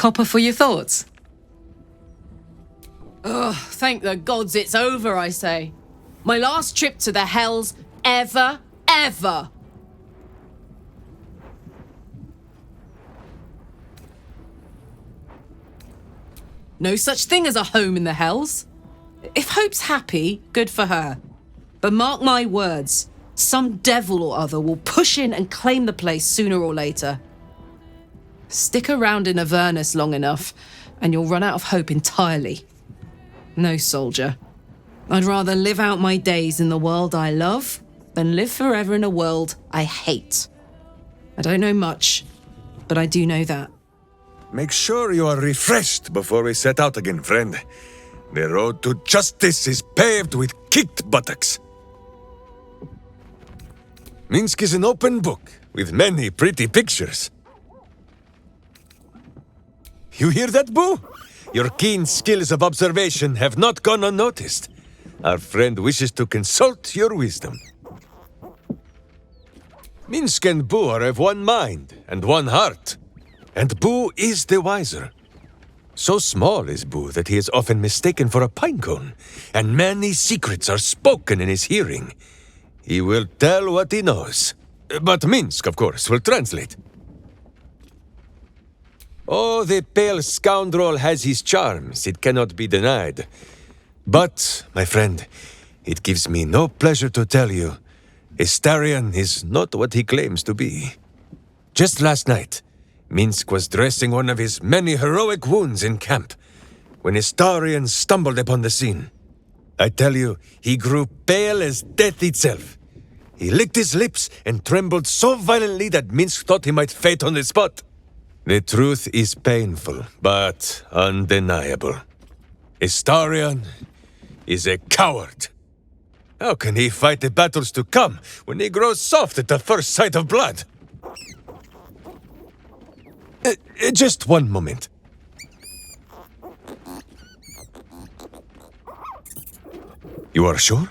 copper for your thoughts? Ugh, thank the gods it's over, I say. My last trip to the hells ever. No such thing as a home in the hells. If Hope's happy, good for her. But mark my words, some devil or other will push in and claim the place sooner or later. Stick around in Avernus long enough, and you'll run out of hope entirely. No, soldier. I'd rather live out my days in the world I love than live forever in a world I hate. I don't know much, but I do know that. Make sure you are refreshed before we set out again, friend. The road to justice is paved with kicked buttocks. Minsk is an open book with many pretty pictures. You hear that, Boo? Your keen skills of observation have not gone unnoticed. Our friend wishes to consult your wisdom. Minsk and Boo are of one mind and one heart. And Boo is the wiser. So small is Boo that he is often mistaken for a pinecone, and many secrets are spoken in his hearing. He will tell what he knows. But Minsk, of course, will translate. Oh, the pale scoundrel has his charms, it cannot be denied. But, my friend, it gives me no pleasure to tell you, Astarion is not what he claims to be. Just last night, Minsk was dressing one of his many heroic wounds in camp, when Astarion stumbled upon the scene. I tell you, he grew pale as death itself. He licked his lips and trembled so violently that Minsk thought he might faint on the spot. The truth is painful, but undeniable. Astarion is a coward. How can he fight the battles to come when he grows soft at the first sight of blood? Just one moment. You are sure?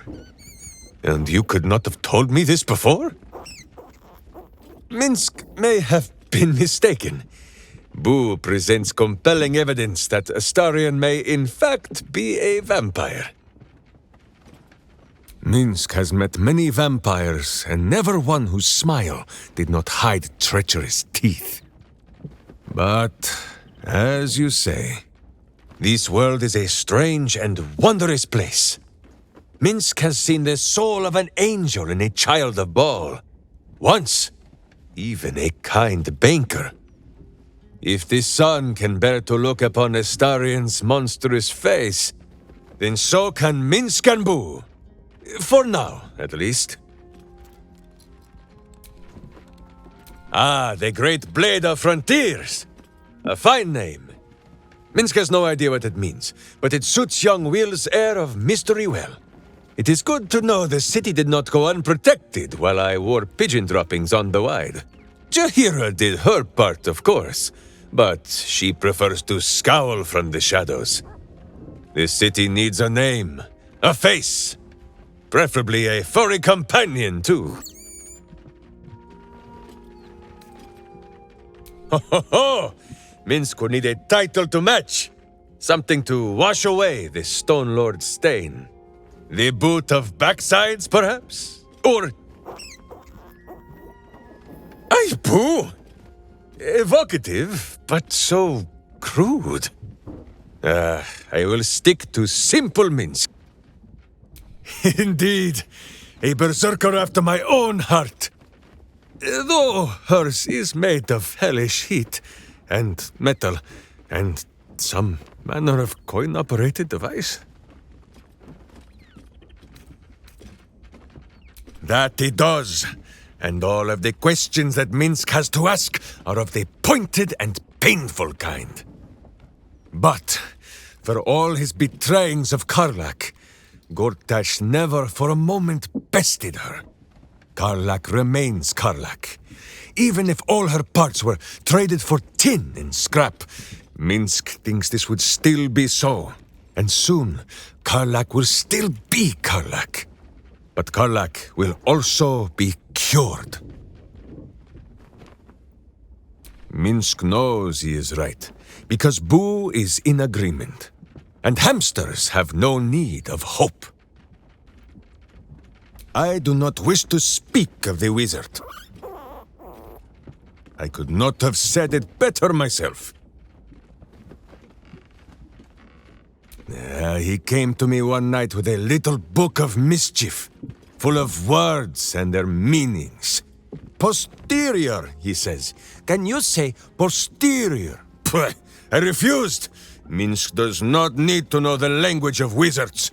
And you could not have told me this before? Minsk may have been mistaken. Boo presents compelling evidence that Astarion may in fact be a vampire. Minsk has met many vampires, and never one whose smile did not hide treacherous teeth. But, as you say, this world is a strange and wondrous place. Minsk has seen the soul of an angel in a child of Baal. Once, even a kind banker. If the sun can bear to look upon Astarion's monstrous face, then so can Minsk and Boo. For now, at least. Ah, the Great Blade of Frontiers! A fine name. Minsk has no idea what it means, but it suits young Will's air of mystery well. It is good to know the city did not go unprotected while I wore pigeon droppings on the wide. Jahira did her part, of course, but she prefers to scowl from the shadows. The city needs a name, a face, preferably a furry companion, too. Ho ho ho! Minsk would need a title to match. Something to wash away the Stone Lord's stain. The boot of backsides, perhaps? Or... Ay, Boo! Evocative, but so crude. I will stick to simple Minsk. Indeed, a berserker after my own heart. Though hers is made of hellish heat, and metal, and some manner of coin-operated device. That it does, and all of the questions that Minsk has to ask are of the pointed and painful kind. But, for all his betrayings of Karlak, Gortash never for a moment bested her. Karlak remains Karlak. Even if all her parts were traded for tin and scrap, Minsk thinks this would still be so. And soon, Karlak will still be Karlak. But Karlak will also be cured. Minsk knows he is right. because Boo is in agreement, and hamsters have no need of hope. I do not wish to speak of the wizard. I could not have said it better myself. He came to me one night with a little book of mischief, full of words and their meanings. Posterior, he says. Can you say posterior? Pwah, I refused. Minsk does not need to know the language of wizards.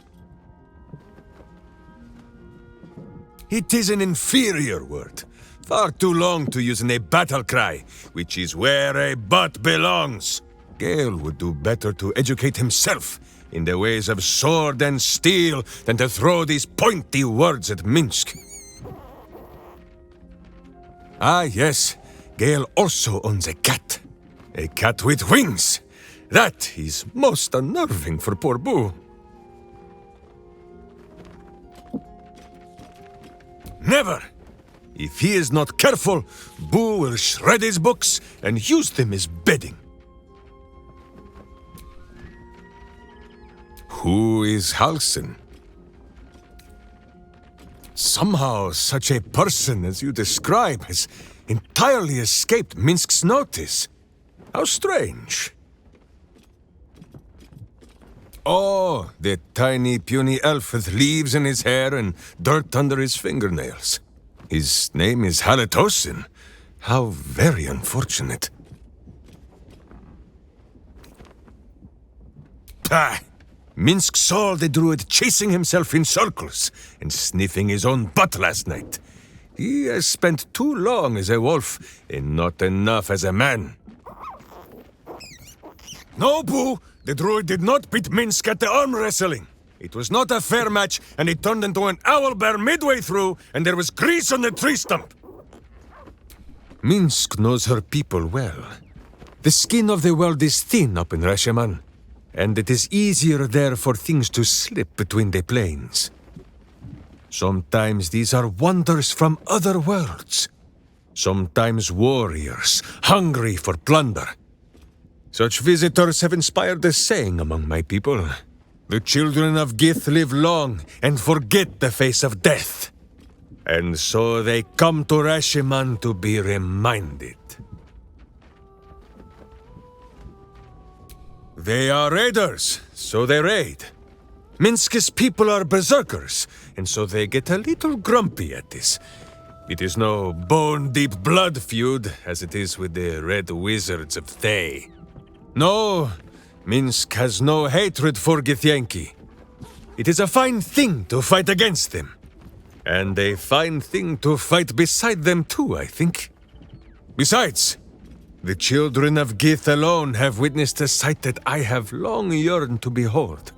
It is an inferior word, far too long to use in a battle cry, which is where a butt belongs. Gale would do better to educate himself in the ways of sword and steel than to throw these pointy words at Minsk. Ah, yes, Gale also owns a cat. A cat with wings. That is most unnerving for poor Boo. Never! If he is not careful, Boo will shred his books and use them as bedding. Who is Halsin? Somehow, such a person as you describe has entirely escaped Minsk's notice. How strange. Oh, the tiny, puny elf with leaves in his hair and dirt under his fingernails. His name is Halitosin. How very unfortunate. Pah! Minsk saw the druid chasing himself in circles and sniffing his own butt last night. He has spent too long as a wolf and not enough as a man. No, Boo! The druid did not beat Minsk at the arm wrestling. It was not a fair match, and it turned into an owlbear midway through, and there was grease on the tree stump. Minsk knows her people well. The skin of the world is thin up in Resheman, and it is easier there for things to slip between the planes. Sometimes these are wonders from other worlds. Sometimes warriors, hungry for plunder. Such visitors have inspired a saying among my people. The children of Gith live long and forget the face of death. And so they come to Reshiman to be reminded. They are raiders, so they raid. Minsk's people are berserkers, and so they get a little grumpy at this. It is no bone-deep blood feud, as it is with the Red Wizards of Thay. No, Minsk has no hatred for Githyanki. It is a fine thing to fight against them. And a fine thing to fight beside them too, I think. Besides, the children of Gith alone have witnessed a sight that I have long yearned to behold.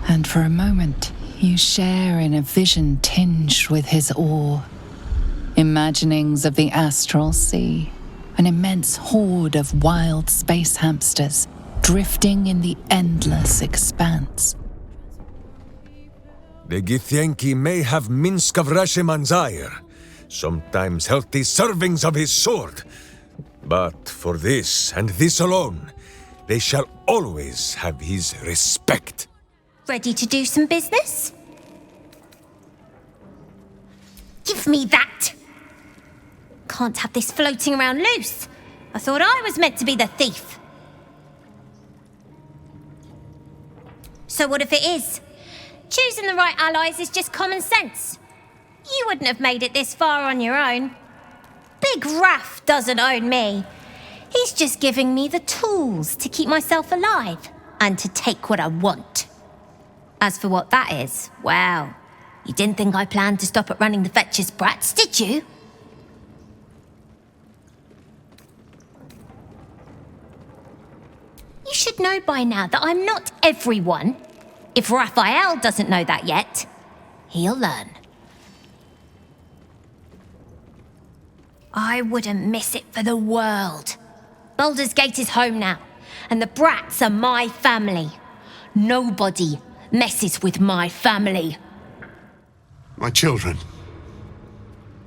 And for a moment, you share in a vision tinged with his awe. Imaginings of the astral sea, an immense horde of wild space hamsters drifting in the endless expanse. The Githyanki may have Minsk of Reshiman's ire, sometimes healthy servings of his sword. But for this, and this alone, they shall always have his respect. Ready to do some business? Give me that! Can't have this floating around loose. I thought I was meant to be the thief. So what if it is? Choosing the right allies is just common sense. You wouldn't have made it this far on your own. Big Raff doesn't own me. He's just giving me the tools to keep myself alive and to take what I want. As for what that is, well, you didn't think I planned to stop at running the Fetcher's brats, did you? You should know by now that I'm not everyone. If Raphael doesn't know that yet, he'll learn. I wouldn't miss it for the world. Baldur's Gate is home now, and the brats are my family. Nobody messes with my family. My children.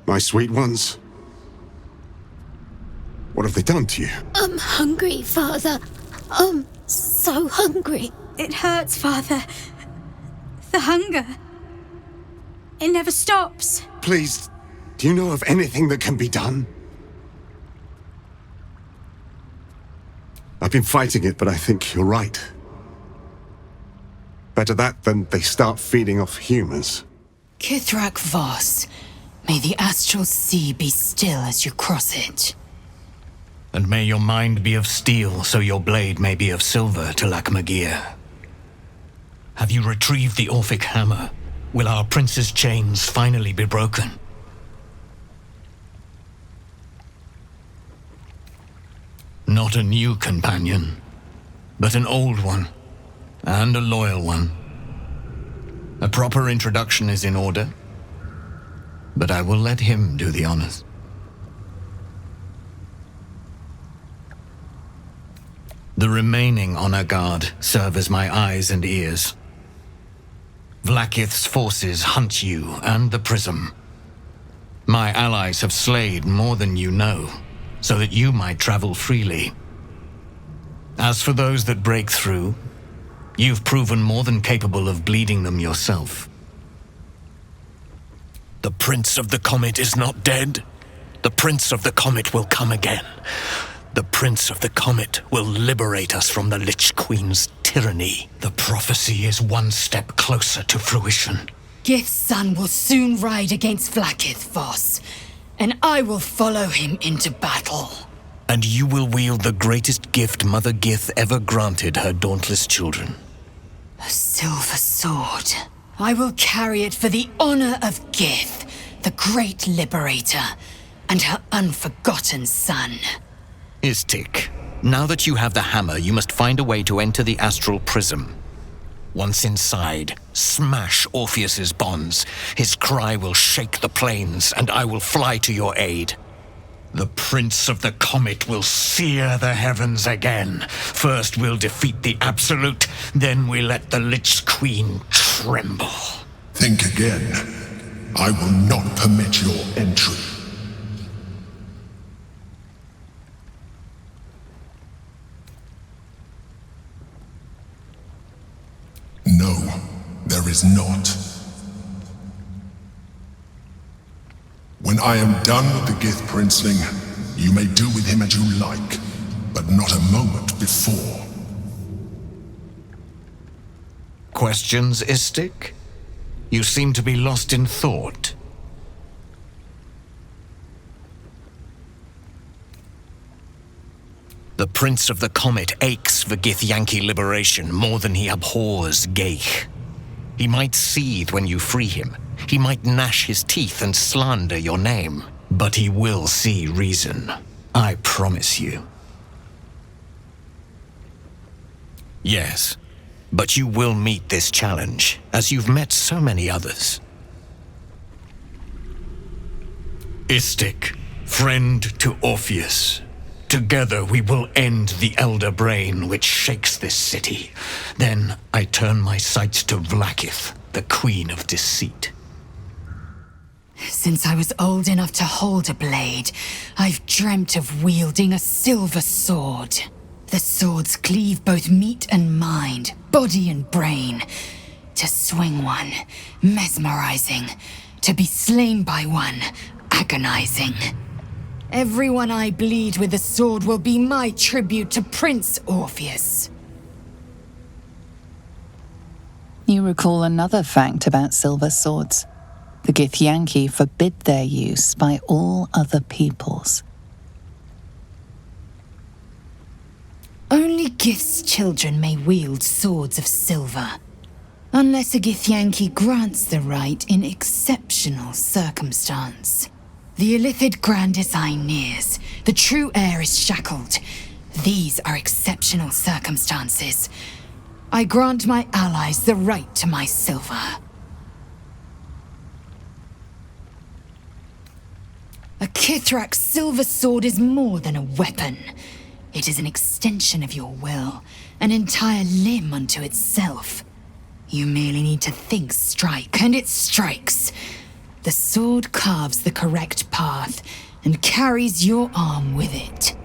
My sweet ones. What have they done to you? I'm hungry, Father. I'm so hungry. It hurts, Father. The hunger. It never stops. Please, do you know of anything that can be done? I've been fighting it, but I think you're right. Better that than they start feeding off humans. Kithrak Voss, may the astral sea be still as you cross it. And may your mind be of steel, so your blade may be of silver, Talak Magir. Have you retrieved the Orphic hammer? Will our prince's chains finally be broken? Not a new companion, but an old one, and a loyal one. A proper introduction is in order, but I will let him do the honors. The remaining honor guard serve as my eyes and ears. Vlaakith's forces hunt you and the prism. My allies have slayed more than you know, so that you might travel freely. As for those that break through, you've proven more than capable of bleeding them yourself. The Prince of the Comet is not dead. The Prince of the Comet will come again. The Prince of the Comet will liberate us from the Lich Queen's tyranny. The prophecy is one step closer to fruition. Gith's son will soon ride against Vlaakith Voss, and I will follow him into battle. And you will wield the greatest gift Mother Gith ever granted her dauntless children. A silver sword. I will carry it for the honor of Gith, the great liberator, and her unforgotten son. Istik, now that you have the hammer, you must find a way to enter the astral prism. Once inside, smash Orpheus's bonds. His cry will shake the plains, and I will fly to your aid. The Prince of the Comet will sear the heavens again. First we'll defeat the Absolute, then we let the Lich Queen tremble. Think again. I will not permit your entry. No, there is not. When I am done with the Gith Princeling, you may do with him as you like, but not a moment before. Questions, Istik? You seem to be lost in thought. The Prince of the Comet aches for Githyanki liberation more than he abhors Geich. He might seethe when you free him. He might gnash his teeth and slander your name. But he will see reason. I promise you. Yes, but you will meet this challenge, as you've met so many others. Istik, friend to Orpheus. Together we will end the Elder Brain which shakes this city. Then I turn my sights to Vlaakith, the Queen of Deceit. Since I was old enough to hold a blade, I've dreamt of wielding a silver sword. The swords cleave both meat and mind, body and brain. To swing one, mesmerizing. To be slain by one, agonizing. Everyone I bleed with the sword will be my tribute to Prince Orpheus. You recall another fact about silver swords. The Githyanki forbid their use by all other peoples. Only Gith's children may wield swords of silver, unless a Githyanki grants the right in exceptional circumstance. The Illithid grand design nears. The true heir is shackled. These are exceptional circumstances. I grant my allies the right to my silver. A Kithrak's silver sword is more than a weapon. It is an extension of your will, an entire limb unto itself. You merely need to think strike, and it strikes. The sword carves the correct path and carries your arm with it.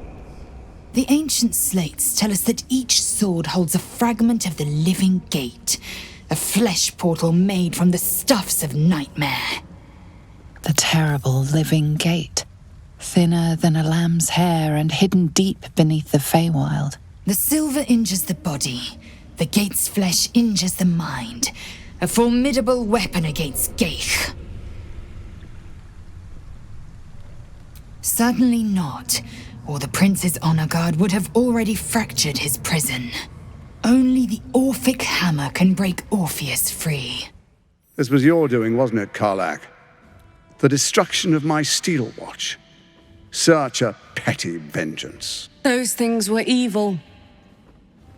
The ancient slates tell us that each sword holds a fragment of the living gate, a flesh portal made from the stuffs of nightmare. The terrible living gate, thinner than a lamb's hair and hidden deep beneath the Feywild. The silver injures the body, the gate's flesh injures the mind, a formidable weapon against Geich. Certainly not, or the Prince's honor guard would have already fractured his prison. Only the Orphic hammer can break Orpheus free. This was your doing, wasn't it, Karlach? The destruction of my steel watch. Such a petty vengeance. Those things were evil.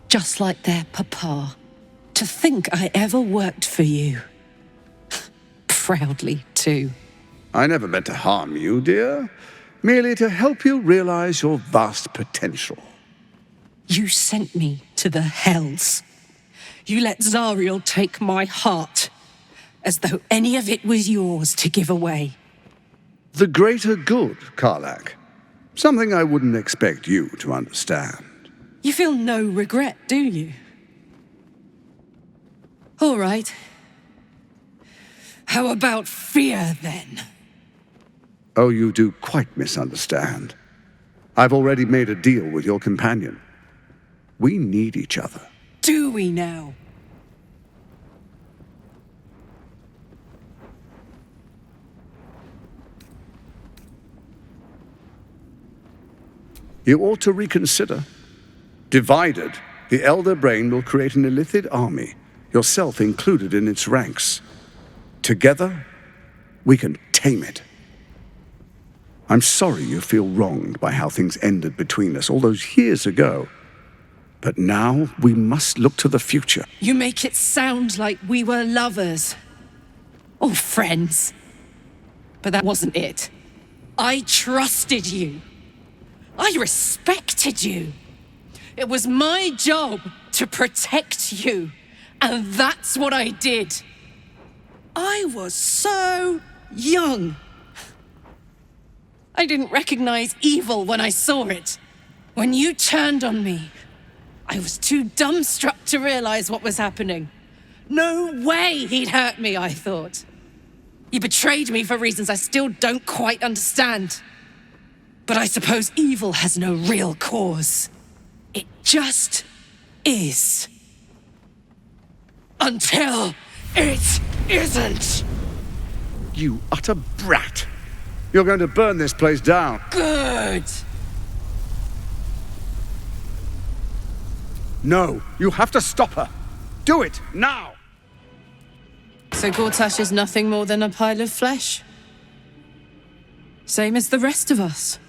Just like their papa. To think I ever worked for you. Proudly, too. I never meant to harm you, dear. Merely to help you realize your vast potential. You sent me to the hells. You let Zariel take my heart, as though any of it was yours to give away. The greater good, Karlach. Something I wouldn't expect you to understand. You feel no regret, do you? All right. How about fear, then? Oh, you do quite misunderstand. I've already made a deal with your companion. We need each other. Do we now? You ought to reconsider. Divided, the Elder Brain will create an Illithid army, yourself included in its ranks. Together, we can tame it. I'm sorry you feel wronged by how things ended between us all those years ago. But now we must look to the future. You make it sound like we were lovers. Or friends. But that wasn't it. I trusted you. I respected you. It was my job to protect you. And that's what I did. I was so young. I didn't recognize evil when I saw it. When you turned on me, I was too dumbstruck to realize what was happening. No way he'd hurt me, I thought. You betrayed me for reasons I still don't quite understand. But I suppose evil has no real cause. It just is. Until it isn't. You utter brat. You're going to burn this place down. Good. No, you have to stop her. Do it, now! So Gortash is nothing more than a pile of flesh? Same as the rest of us.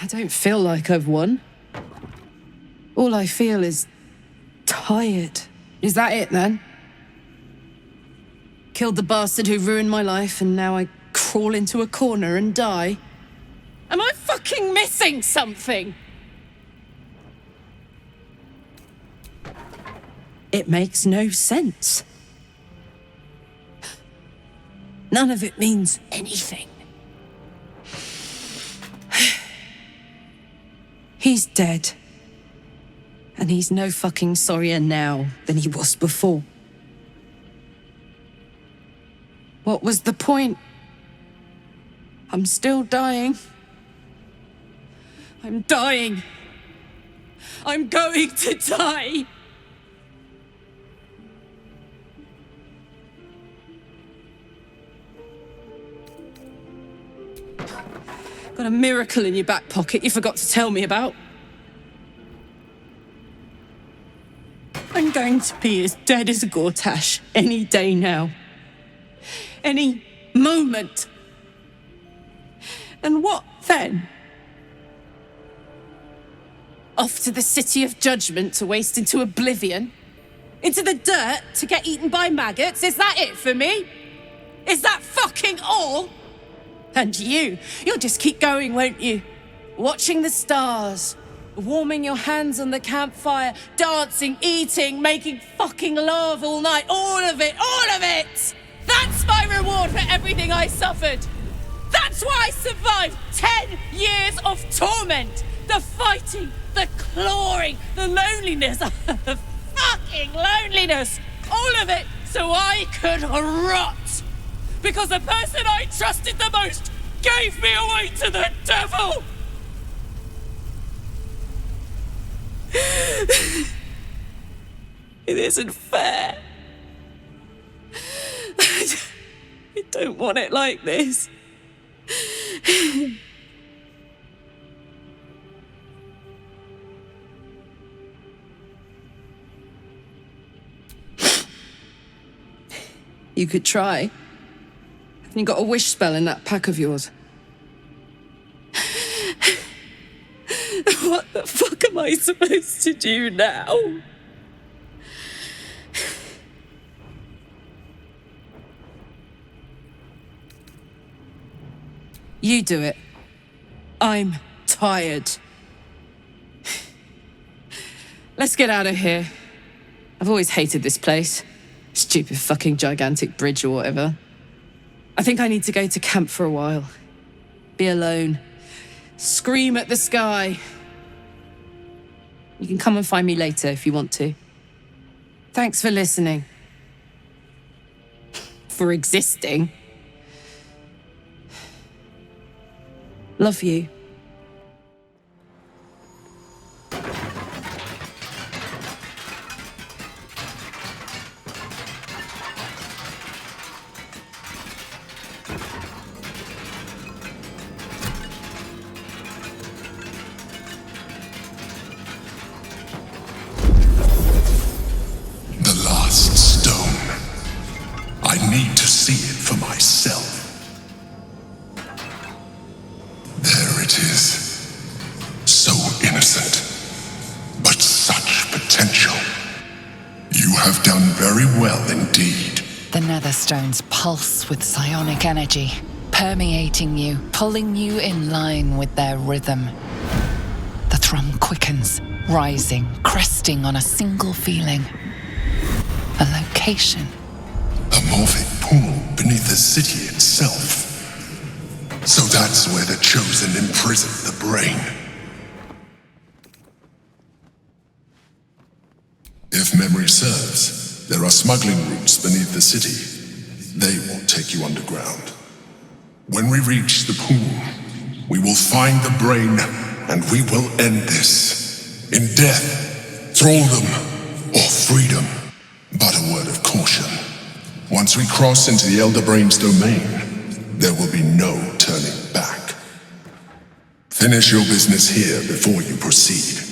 I don't feel like I've won. All I feel is tired. Is that it, then? Killed the bastard who ruined my life, and now I crawl into a corner and die? Am I fucking missing something? It makes no sense. None of it means anything. He's dead. And he's no fucking sorrier now than he was before. What was the point? I'm still dying. I'm dying. I'm going to die. Got a miracle in your back pocket you forgot to tell me about. I'm going to be as dead as a Gortash any day now. Any moment. And what then? Off to the City of Judgment to waste into oblivion? Into the dirt to get eaten by maggots? Is that it for me? Is that fucking all? And you'll just keep going, won't you? Watching the stars, warming your hands on the campfire, dancing, eating, making fucking love all night. All of it, all of it! That's my reward for everything I suffered! That's That's why I survived 10 years of torment. The fighting, the clawing, the loneliness, the fucking loneliness. All of it so I could rot. Because the person I trusted the most gave me away to the devil. It isn't fair. I don't want it like this. You could try. You got a wish spell in that pack of yours. What the fuck am I supposed to do now? You do it. I'm tired. Let's get out of here. I've always hated this place. Stupid fucking gigantic bridge or whatever. I think I need to go to camp for a while. Be alone. Scream at the sky. You can come and find me later if you want to. Thanks for listening. For existing. Love you. The last stone. I need to see it for myself. There it is. So innocent, but such potential. You have done very well indeed. The Netherstones pulse with psionic energy, permeating you, pulling you in line with their rhythm. The thrum quickens, rising, cresting on a single feeling. A location. A morphic pool beneath the city itself. So that's where the Chosen imprison the brain. If memory serves, there are smuggling routes beneath the city. They will take you underground. When we reach the pool, we will find the brain and we will end this. In death, thraldom, or freedom. But a word of caution. Once we cross into the Elder Brain's domain, there will be no turning back. Finish your business here before you proceed.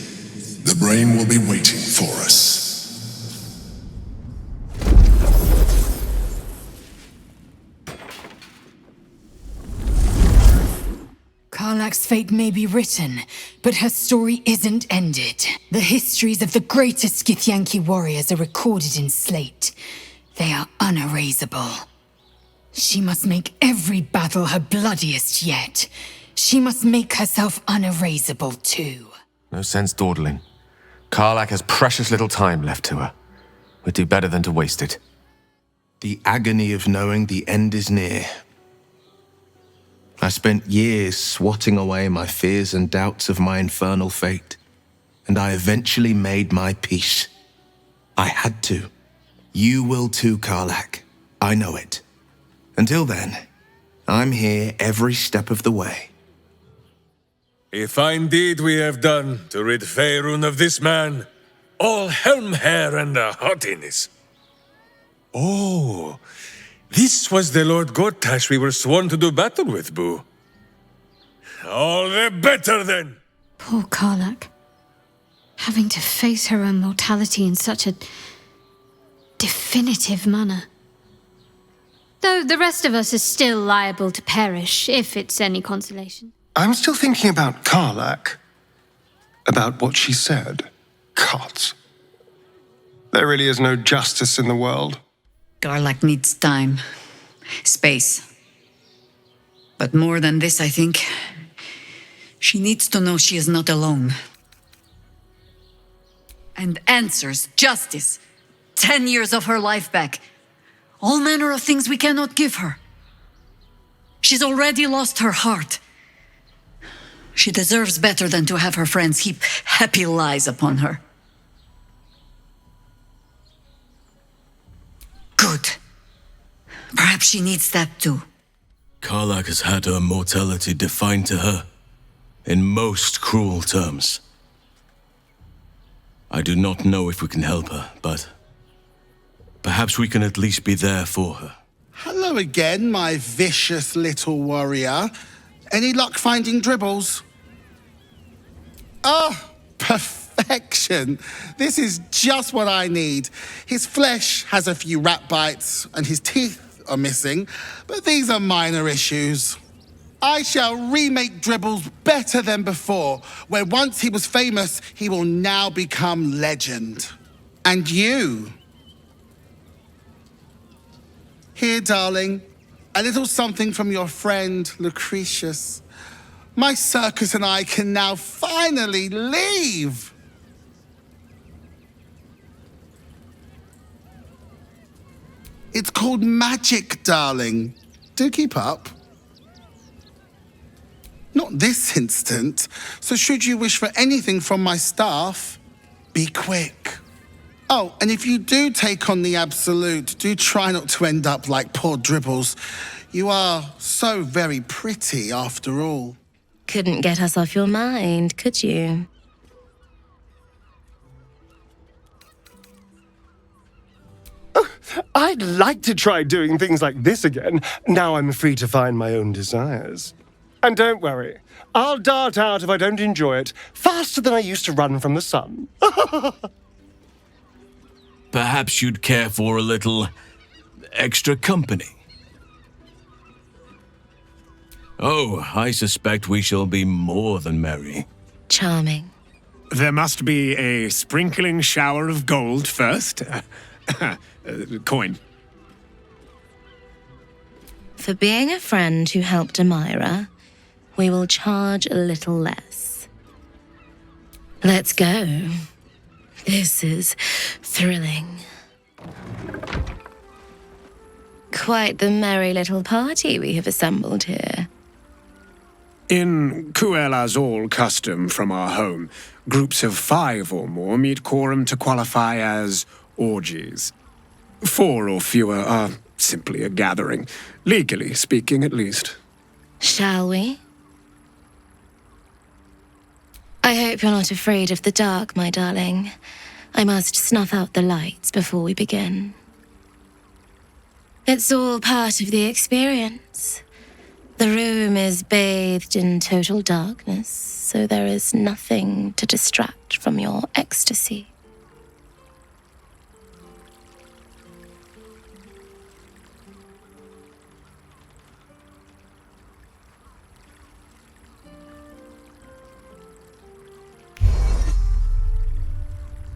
The brain will be waiting for us. Karlach's fate may be written, but her story isn't ended. The histories of the greatest Githyanki warriors are recorded in slate. They are unerasable. She must make every battle her bloodiest yet. She must make herself unerasable too. No sense dawdling. Karlach has precious little time left to her. We'd do better than to waste it. The agony of knowing the end is near. I spent years swatting away my fears and doubts of my infernal fate, and I eventually made my peace. I had to. You will too, Karlach. I know it. Until then, I'm here every step of the way. A fine deed we have done to rid Faerun of this man. All helm hair and haughtiness. Oh, this was the Lord Gortash we were sworn to do battle with, Boo. All the better, then! Poor Karlach. Having to face her own mortality in such a definitive manner. Though the rest of us is still liable to perish, if it's any consolation. I'm still thinking about Karlach. About what she said. Gods. There really is no justice in the world. Karlach needs time. Space. But more than this, I think. She needs to know she is not alone. And answers, justice. 10 years of her life back. All manner of things we cannot give her. She's already lost her heart. She deserves better than to have her friends heap happy lies upon her. Good. Perhaps she needs that too. Karlak has had her mortality defined to her in most cruel terms. I do not know if we can help her, but perhaps we can at least be there for her. Hello again, my vicious little warrior. Any luck finding dribbles? Oh, perfection. This is just what I need. His flesh has a few rat bites, and his teeth are missing, but these are minor issues. I shall remake Dribbles better than before, where once he was famous, he will now become legend. And you? Here, darling, a little something from your friend, Lucretius. My circus and I can now finally leave. It's called magic, darling. Do keep up. Not this instant, so should you wish for anything from my staff, be quick. Oh, and if you do take on the absolute, do try not to end up like poor Dribbles. You are so very pretty after all. Couldn't get us off your mind, could you? I'd like to try doing things like this again. Now I'm free to find my own desires. And don't worry, I'll dart out if I don't enjoy it, faster than I used to run from the sun. Perhaps you'd care for a little extra company. Oh, I suspect we shall be more than merry. Charming. There must be a sprinkling shower of gold first. Coin. For being a friend who helped Amira, we will charge a little less. Let's go. This is thrilling. Quite the merry little party we have assembled here. In Kuel Azul custom from our home, groups of 5 or more meet quorum to qualify as orgies. 4 or fewer are simply a gathering, legally speaking at least. Shall we? I hope you're not afraid of the dark, my darling. I must snuff out the lights before we begin. It's all part of the experience. The room is bathed in total darkness, so there is nothing to distract from your ecstasy.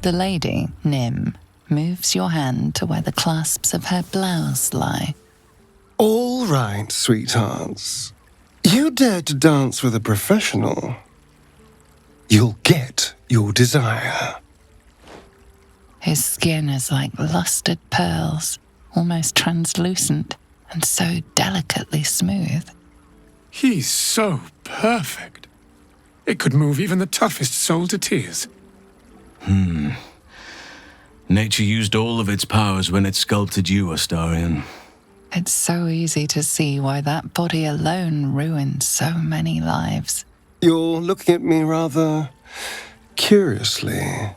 The lady, Nim, moves your hand to where the clasps of her blouse lie. All right, sweethearts. You dare to dance with a professional. You'll get your desire. His skin is like lustered pearls, almost translucent and so delicately smooth. He's so perfect. It could move even the toughest soul to tears. Nature used all of its powers when it sculpted you, Astarion. It's so easy to see why that body alone ruined so many lives. You're looking at me rather curiously.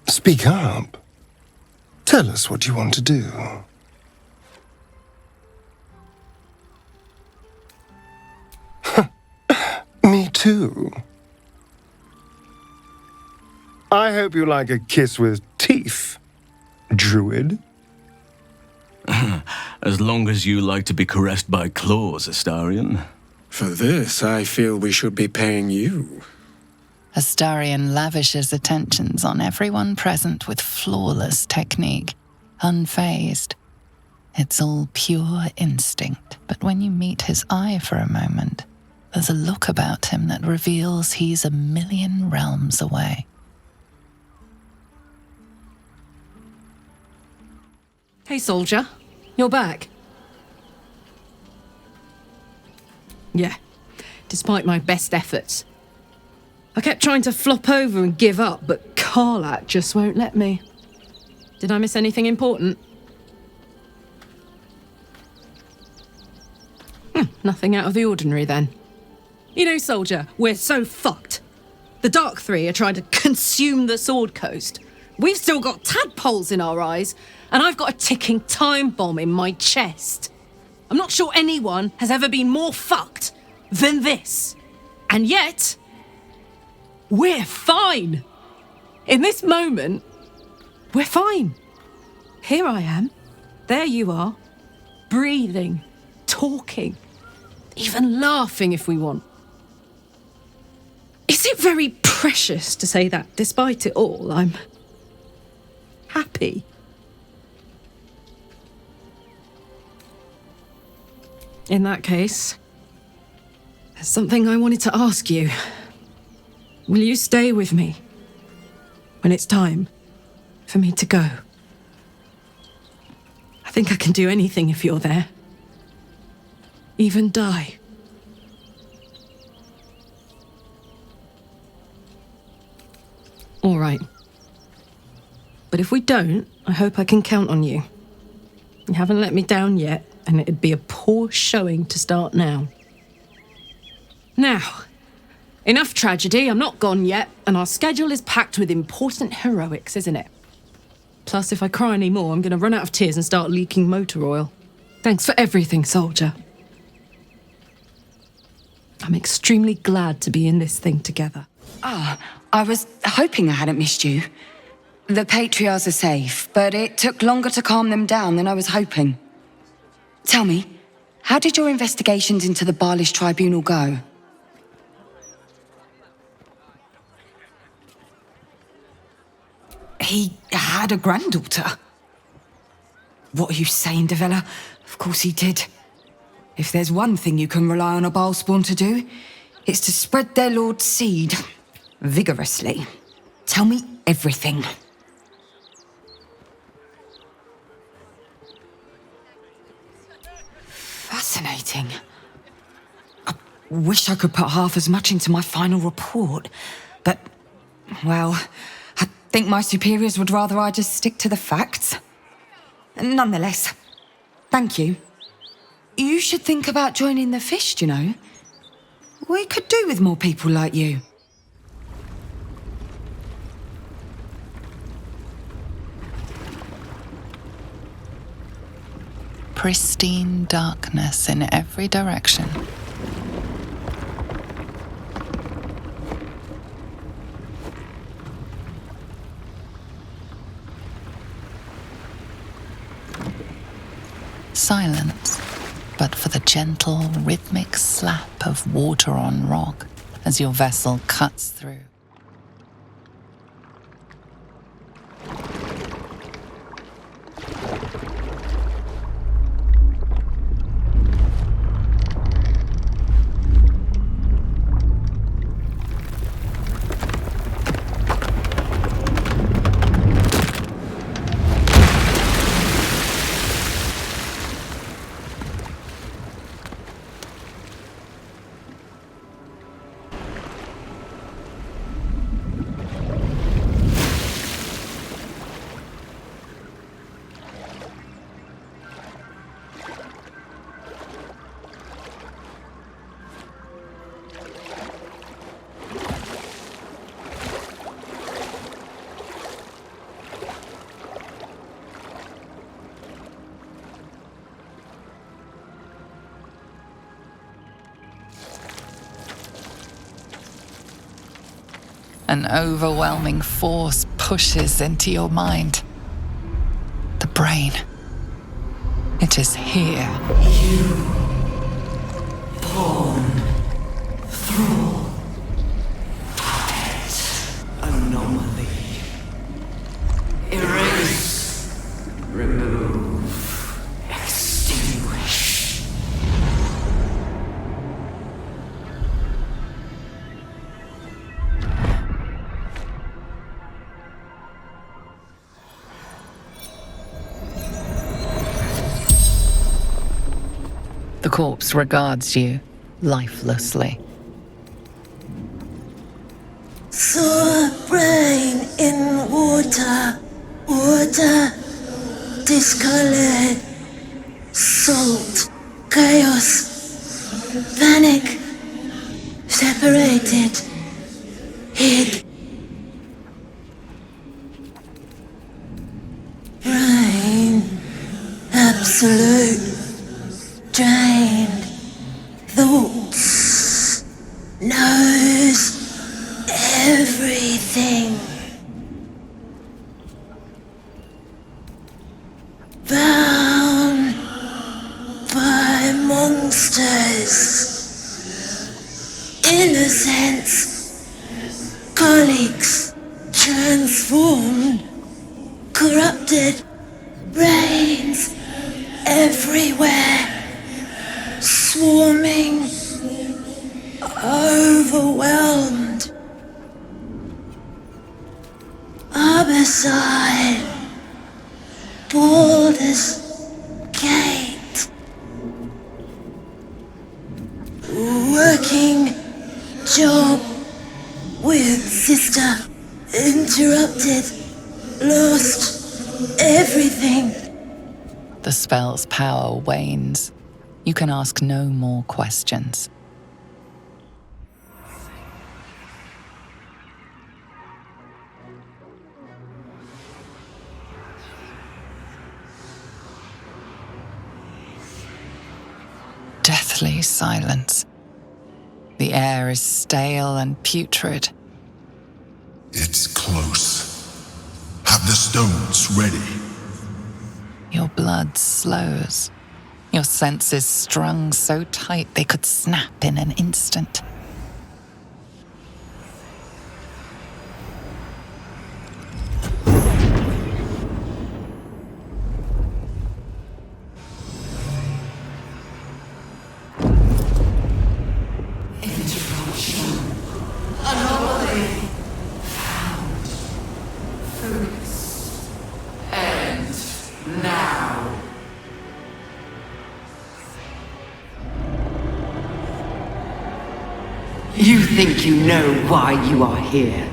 Speak up. Tell us what you want to do. Me too. I hope you like a kiss with teeth, druid. As long as you like to be caressed by claws, Astarion. For this, I feel we should be paying you. Astarion lavishes attentions on everyone present with flawless technique, unfazed. It's all pure instinct, but when you meet his eye for a moment, there's a look about him that reveals he's a million realms away. Hey, soldier. You're back. Yeah, despite my best efforts. I kept trying to flop over and give up, but Karlak just won't let me. Did I miss anything important? Nothing out of the ordinary then. You know, soldier, we're so fucked. The Dark Three are trying to consume the Sword Coast. We've still got tadpoles in our eyes, and I've got a ticking time bomb in my chest. I'm not sure anyone has ever been more fucked than this. And yet, we're fine. In this moment, we're fine. Here I am. There you are. Breathing, talking, even laughing if we want. Is it very precious to say that, despite it all, I'm happy? In that case, there's something I wanted to ask you. Will you stay with me when it's time for me to go? I think I can do anything if you're there. Even die. All right. But if we don't, I hope I can count on you. You haven't let me down yet, and it'd be a poor showing to start now. Now, enough tragedy, I'm not gone yet, and our schedule is packed with important heroics, isn't it? Plus, if I cry any more, I'm going to run out of tears and start leaking motor oil. Thanks for everything, soldier. I'm extremely glad to be in this thing together. I was hoping I hadn't missed you. The Patriarchs are safe, but it took longer to calm them down than I was hoping. Tell me, how did your investigations into the Baalish Tribunal go? He had a granddaughter. What are you saying, Devella? Of course he did. If there's one thing you can rely on a Baalspawn to do, it's to spread their lord's seed vigorously. Tell me everything. Fascinating. I wish I could put half as much into my final report, but, well, I think my superiors would rather I just stick to the facts. Nonetheless, thank you. You should think about joining the Fist, you know. We could do with more people like you. Pristine darkness in every direction. Silence, but for the gentle, rhythmic slap of water on rock as your vessel cuts through. An overwhelming force pushes into your mind. The brain. It is here. You, pawn, thrall, puppet, anomaly. Erase, remove, extinguish. The corpse regards you, lifelessly. Saw brain in water, water discolored, salt, chaos, panic, separated, hid. Brain, absolute, drained, thoughts, knows everything. Bound by monsters. Innocents, colleagues, transformed, corrupted, brains everywhere, swarming, overwhelmed. Arbicide, Baldur's Gate, working job with sister, interrupted, lost everything. The spell's power wanes. You can ask no more questions. Deathly silence. The air is stale and putrid. It's close. Have the stones ready. Your blood slows. Your senses strung so tight they could snap in an instant. You think you know why you are here.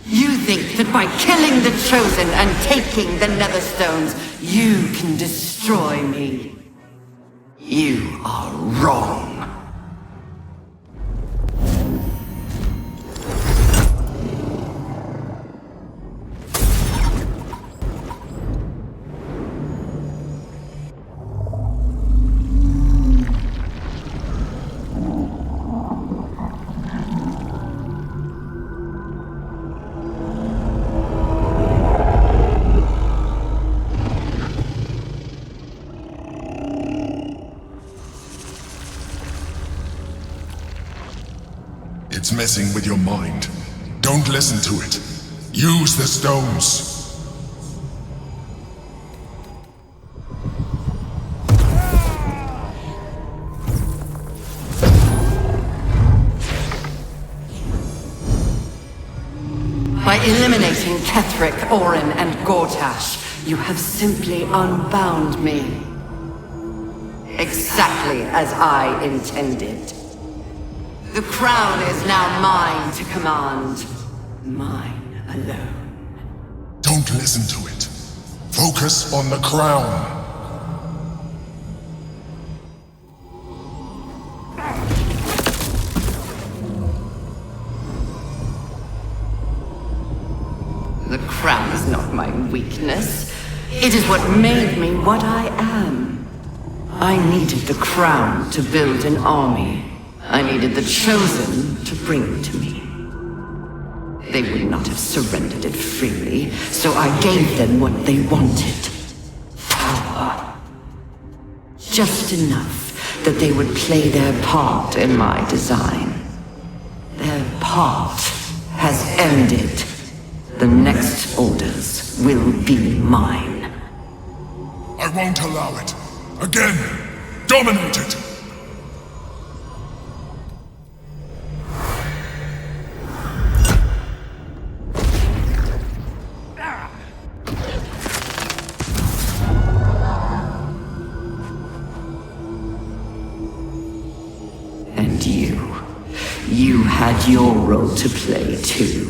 You think that by killing the Chosen and taking the Netherstones, you can destroy me. You are wrong. It's messing with your mind. Don't listen to it. Use the stones. By eliminating Ketheric, Orin, and Gortash, you have simply unbound me. Exactly as I intended. The crown is now mine to command. Mine alone. Don't listen to it. Focus on the crown. The crown is not my weakness. It is what made me what I am. I needed the crown to build an army. I needed the Chosen to bring it to me. They would not have surrendered it freely, so I gave them what they wanted. Power. Just enough that they would play their part in my design. Their part has ended. The next orders will be mine. I won't allow it. Again, dominate it. had your role to play too.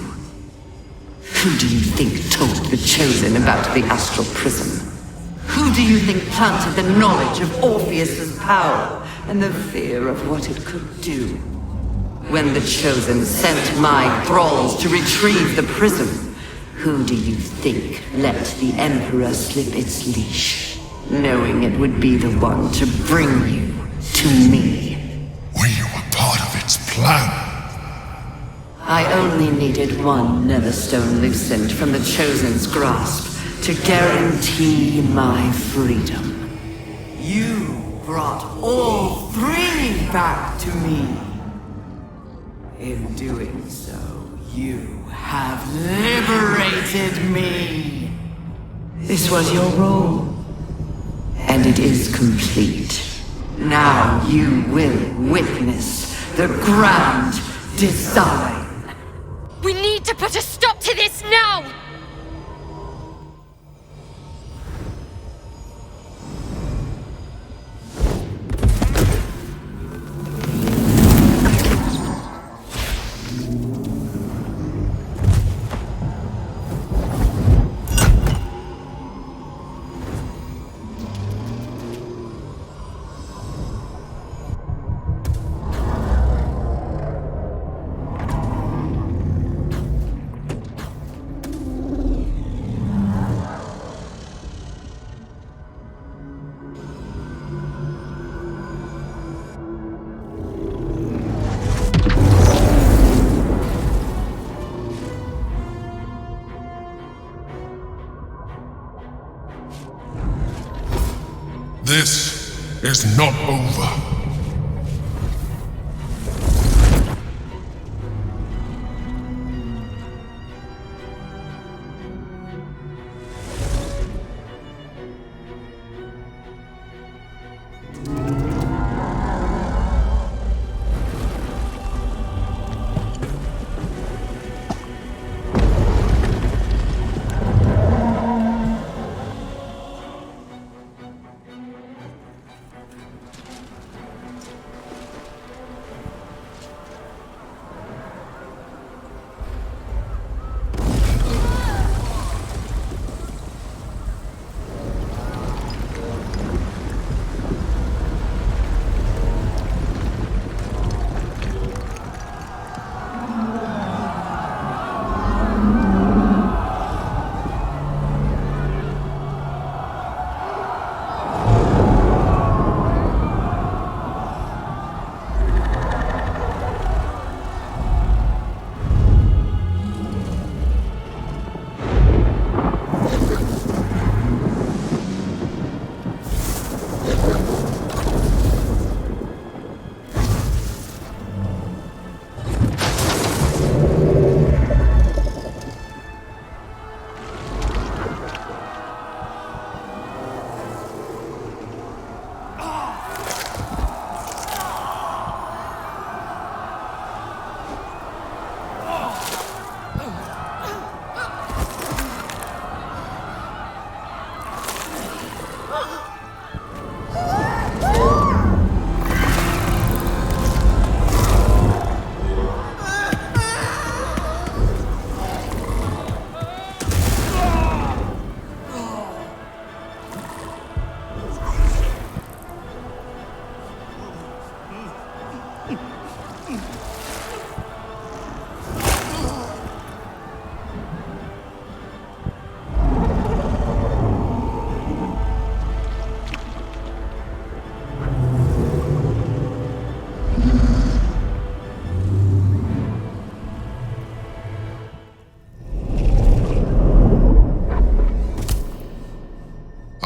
Who do you think told the Chosen about the Astral Prism? Who do you think planted the knowledge of Orpheus's power and the fear of what it could do? When the Chosen sent my thralls to retrieve the prism, who do you think let the Emperor slip its leash, knowing it would be the one to bring you to me? We were part of its plan. I only needed one Netherstone loosened from the Chosen's grasp to guarantee my freedom. You brought all three back to me. In doing so, you have liberated me. This was your role, and it is complete. Now you will witness the grand design. We need to put a stop to this now! This is not over.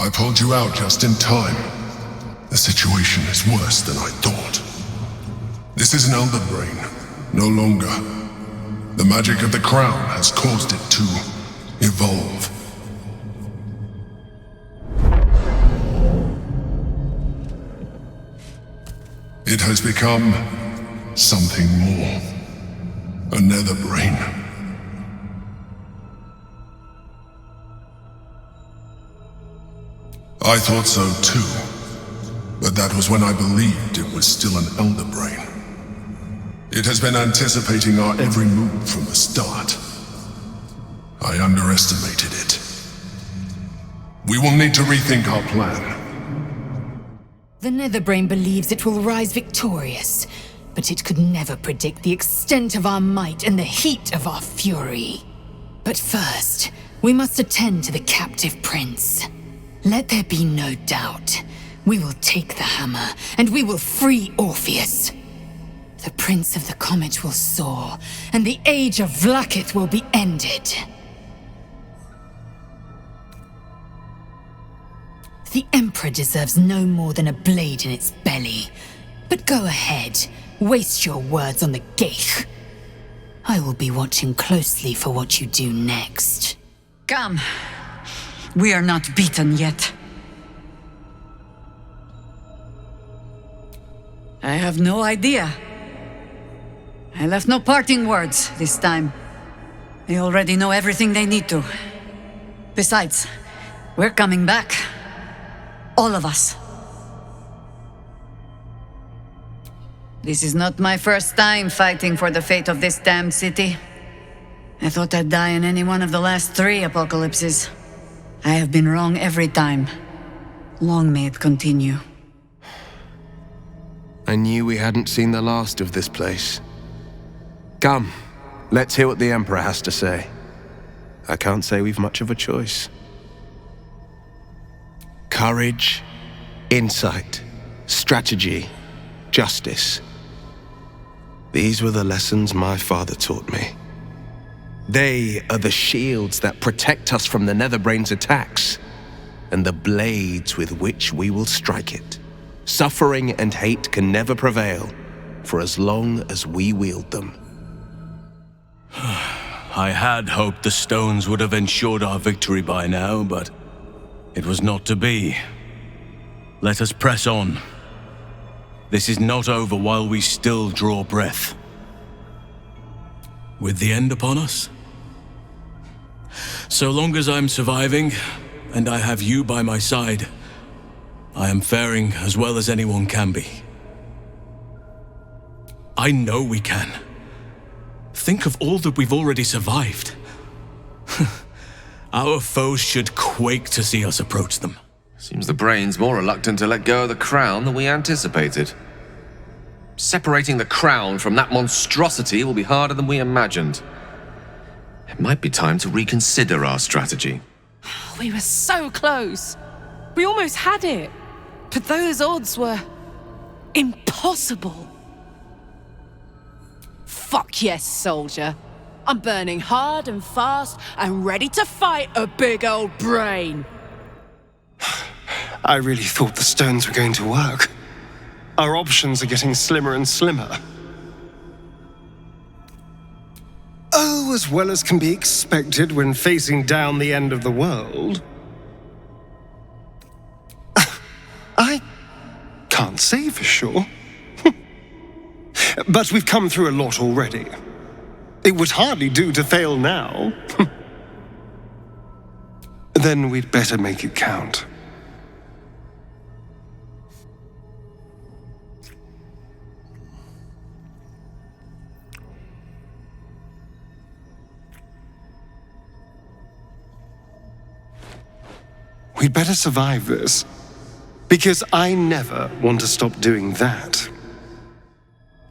I pulled you out just in time. The situation is worse than I thought. This is an Elder Brain, no longer. The magic of the crown has caused it to evolve. It has become something more. A nether brain. I thought so too, but that was when I believed it was still an Elder Brain. It has been anticipating our every move from the start. I underestimated it. We will need to rethink our plan. The Netherbrain believes it will rise victorious, but it could never predict the extent of our might and the heat of our fury. But first, we must attend to the captive prince. Let there be no doubt. We will take the hammer, and we will free Orpheus. The Prince of the Comet will soar, and the age of Vlaakith will be ended. The Emperor deserves no more than a blade in its belly. But go ahead, waste your words on the Geich. I will be watching closely for what you do next. Come. We are not beaten yet. I have no idea. I left no parting words this time. They already know everything they need to. Besides, we're coming back. All of us. This is not my first time fighting for the fate of this damned city. I thought I'd die in any one of the last 3 apocalypses. I have been wrong every time. Long may it continue. I knew we hadn't seen the last of this place. Come, let's hear what the Emperor has to say. I can't say we've much of a choice. Courage, insight, strategy, justice. These were the lessons my father taught me. They are the shields that protect us from the Netherbrain's attacks, and the blades with which we will strike it. Suffering and hate can never prevail, for as long as we wield them. I had hoped the stones would have ensured our victory by now, but it was not to be. Let us press on. This is not over while we still draw breath. With the end upon us? So long as I'm surviving, and I have you by my side, I am faring as well as anyone can be. I know we can. Think of all that we've already survived. Our foes should quake to see us approach them. Seems the Brain's more reluctant to let go of the crown than we anticipated. Separating the crown from that monstrosity will be harder than we imagined. It might be time to reconsider our strategy. We were so close. We almost had it. But those odds were impossible. Fuck yes, soldier. I'm burning hard and fast and ready to fight a big old brain. I really thought the stones were going to work. Our options are getting slimmer and slimmer. Oh, as well as can be expected when facing down the end of the world. I can't say for sure. But we've come through a lot already. It would hardly do to fail now. Then we'd better make it count. We'd better survive this, because I never want to stop doing that.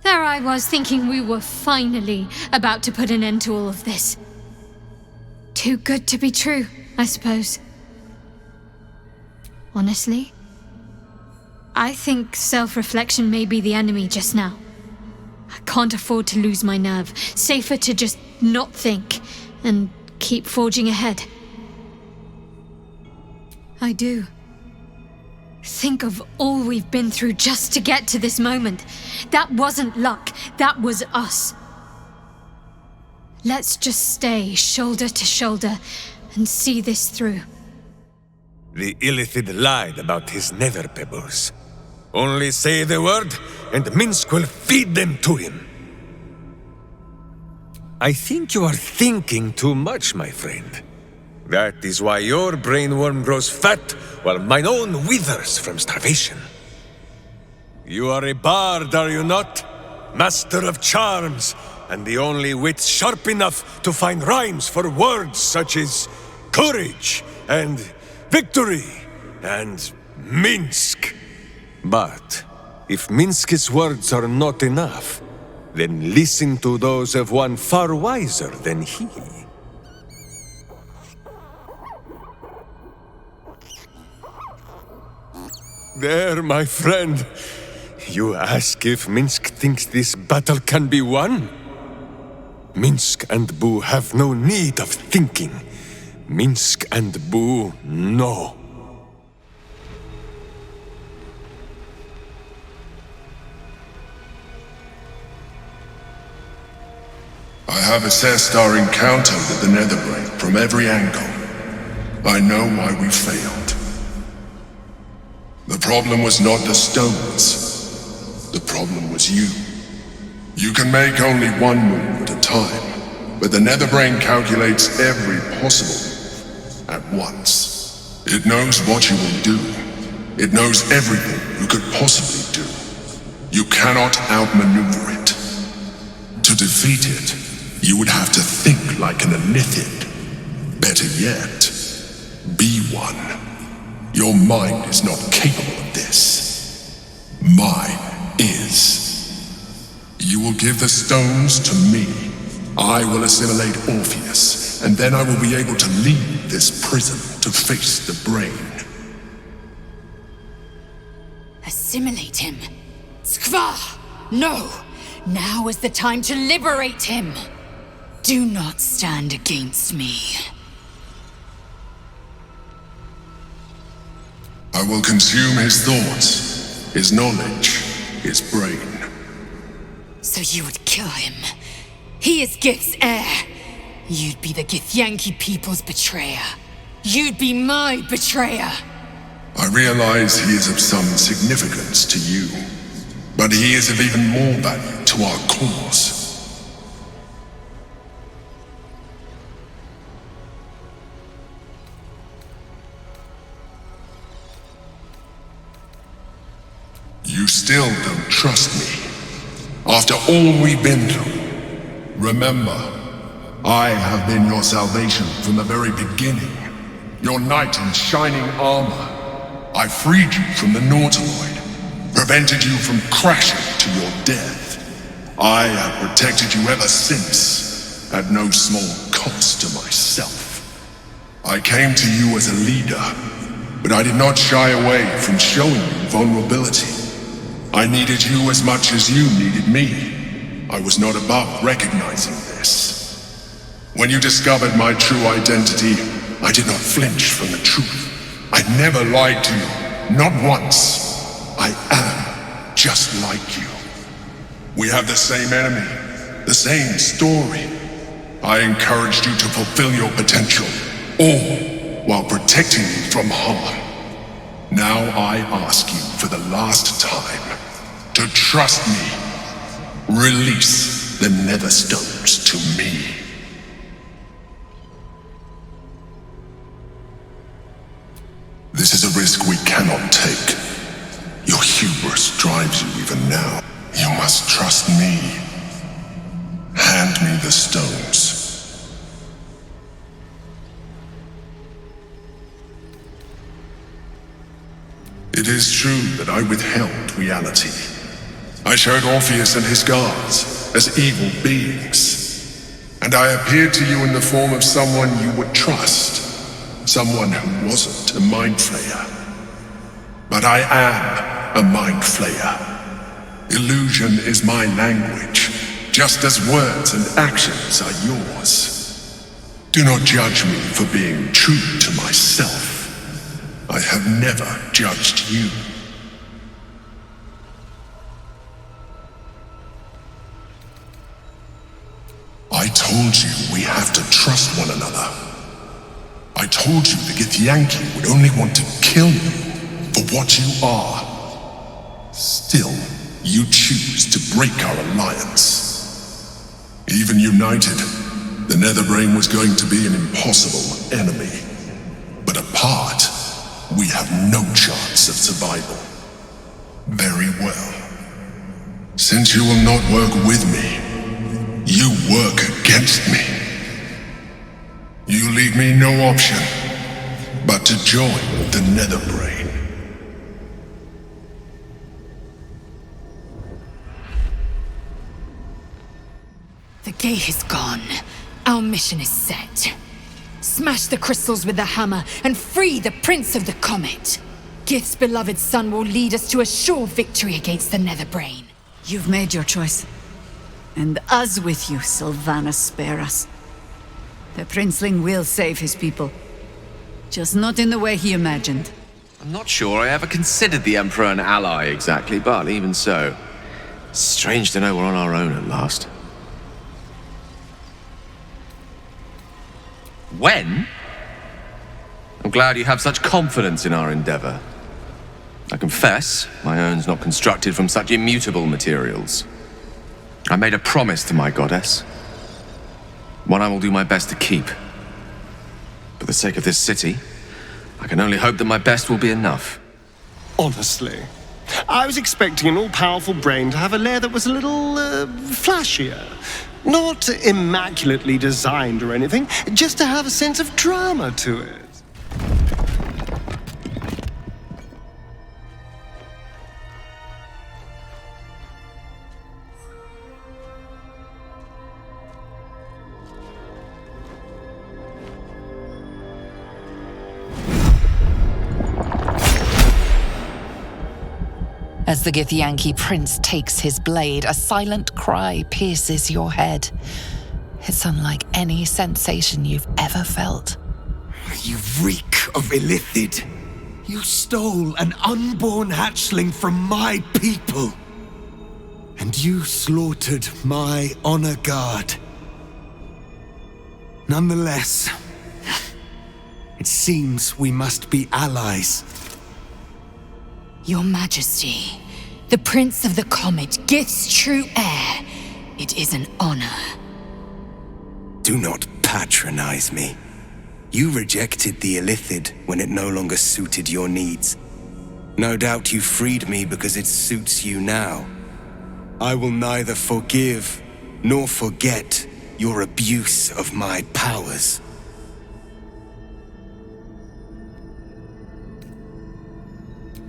There I was thinking we were finally about to put an end to all of this. Too good to be true, I suppose. Honestly, I think self-reflection may be the enemy just now. I can't afford to lose my nerve. Safer to just not think and keep forging ahead. I do. Think of all we've been through just to get to this moment. That wasn't luck, that was us. Let's just stay shoulder to shoulder and see this through. The Illithid lied about his nether pebbles. Only say the word, and Minsk will feed them to him. I think you are thinking too much, my friend. That is why your brainworm grows fat, while mine own withers from starvation. You are a bard, are you not? master of charms, and the only wit sharp enough to find rhymes for words such as courage and victory and Minsk. But if Minsk's words are not enough, then listen to those of one far wiser than he. There, my friend. You ask if Minsk thinks this battle can be won? Minsk and Boo have no need of thinking. Minsk and Boo know. I have assessed our encounter with the Netherbrain from every angle. I know why we failed. The problem was not the stones. The problem was you. You can make only one move at a time, but the Netherbrain calculates every possible move at once. It knows what you will do. It knows everything you could possibly do. You cannot outmaneuver it. To defeat it, you would have to think like an Elithid. Better yet, be one. Your mind is not capable of this. Mine is. You will give the stones to me. I will assimilate Orpheus, and then I will be able to leave this prison to face the brain. Assimilate him. Skva! No! Now is the time to liberate him! Do not stand against me. I will consume his thoughts, his knowledge, his brain. So you would kill him. He is Gith's heir. You'd be the Githyanki people's betrayer. You'd be my betrayer. I realize he is of some significance to you, but he is of even more value to our cause. You still don't trust me. After all we've been through. Remember, I have been your salvation from the very beginning. Your knight in shining armor. I freed you from the Nautiloid. Prevented you from crashing to your death. I have protected you ever since. At no small cost to myself. I came to you as a leader, but I did not shy away from showing you vulnerability. I needed you as much as you needed me. I was not above recognizing this. When you discovered my true identity, I did not flinch from the truth. I never lied to you, not once. I am just like you. We have the same enemy, the same story. I encouraged you to fulfill your potential, all while protecting you from harm. Now I ask you for the last time to trust me. Release the Netherstones to me. This is a risk we cannot take. Your hubris drives you even now. You must trust me. Hand me the stones. It is true that I withheld reality. I showed Orpheus and his guards as evil beings. And I appeared to you in the form of someone you would trust. Someone who wasn't a mind flayer. But I am a mind flayer. Illusion is my language, just as words and actions are yours. Do not judge me for being true to myself. I have never judged you. I told you we have to trust one another. I told you the Githyanki would only want to kill you for what you are. Still, you choose to break our alliance. Even united, the Netherbrain was going to be an impossible enemy. But apart, we have no chance of survival. Very well. Since you will not work with me, you work against me. You leave me no option but to join the Netherbrain. The gate is gone. Our mission is set. Smash the crystals with the hammer and free the Prince of the Comet. Gith's beloved son will lead us to a sure victory against the Netherbrain. You've made your choice. And us with you, Sylvanas, spare us. The Princeling will save his people. Just not in the way he imagined. I'm not sure I ever considered the Emperor an ally exactly, but even so, strange to know we're on our own at last. When? I'm glad you have such confidence in our endeavor. I confess, my own's not constructed from such immutable materials. I made a promise to my goddess. One I will do my best to keep. For the sake of this city, I can only hope that my best will be enough. Honestly, I was expecting an all-powerful brain to have a lair that was a little, flashier. Not immaculately designed or anything, just to have a sense of drama to it. As the Githyanki prince takes his blade, a silent cry pierces your head. It's unlike any sensation you've ever felt. You reek of Illithid. You stole an unborn hatchling from my people. And you slaughtered my honor guard. Nonetheless, it seems we must be allies. Your Majesty, the Prince of the Comet, Gith's true heir. It is an honor. Do not patronize me. You rejected the Illithid when it no longer suited your needs. No doubt you freed me because it suits you now. I will neither forgive nor forget your abuse of my powers.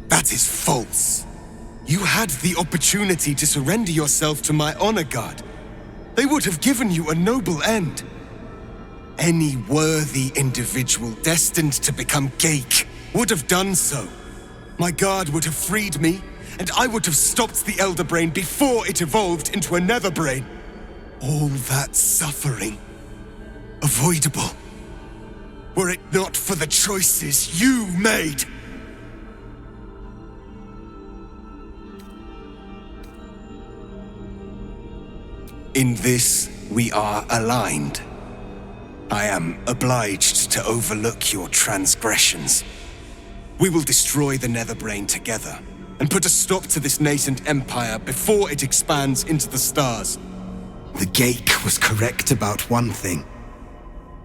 That is false. You had the opportunity to surrender yourself to my honor guard. They would have given you a noble end. Any worthy individual destined to become Geik would have done so. My guard would have freed me, and I would have stopped the Elder Brain before it evolved into a Nether Brain. All that suffering, avoidable, were it not for the choices you made. In this, we are aligned. I am obliged to overlook your transgressions. We will destroy the Netherbrain together, and put a stop to this nascent empire before it expands into the stars. The Geik was correct about one thing.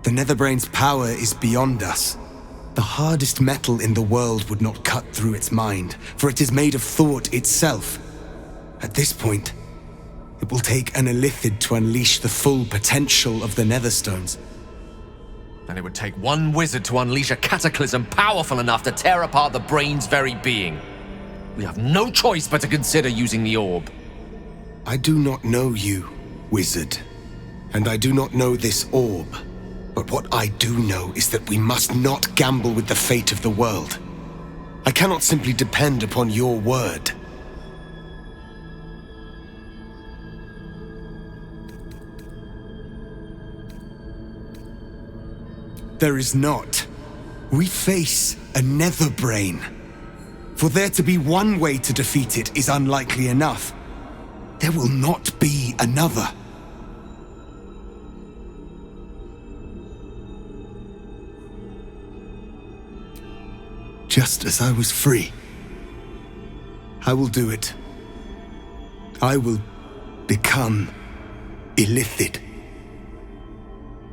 The Netherbrain's power is beyond us. The hardest metal in the world would not cut through its mind, for it is made of thought itself. At this point, it will take an Illithid to unleash the full potential of the Netherstones. And it would take one wizard to unleash a cataclysm powerful enough to tear apart the brain's very being. We have no choice but to consider using the orb. I do not know you, wizard, and I do not know this orb. But what I do know is that we must not gamble with the fate of the world. I cannot simply depend upon your word. There is not. We face a Netherbrain. For there to be one way to defeat it is unlikely enough. There will not be another. Just as I was free, I will do it. I will become Illithid.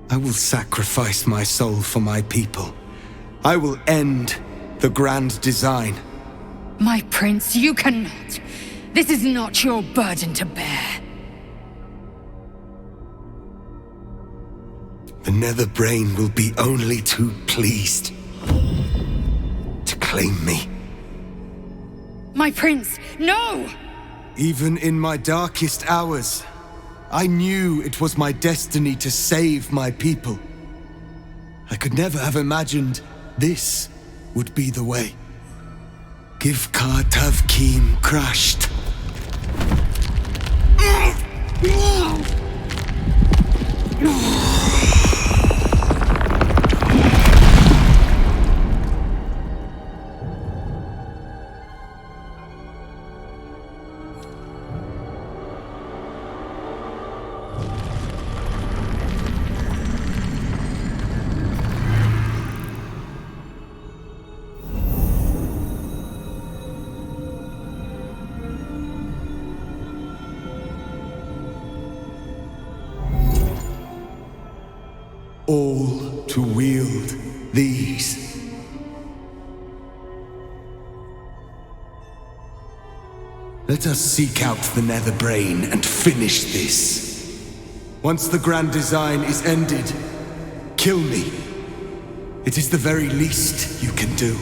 I will sacrifice my soul for my people. I will end the grand design. My prince, you cannot. This is not your burden to bear. The Nether Brain will be only too pleased to claim me. My prince, no! Even in my darkest hours, I knew it was my destiny to save my people. I could never have imagined this would be the way. Givkar Tavkim crashed. All to wield these. Let us seek out the Nether Brain and finish this. Once the grand design is ended, kill me. It is the very least you can do.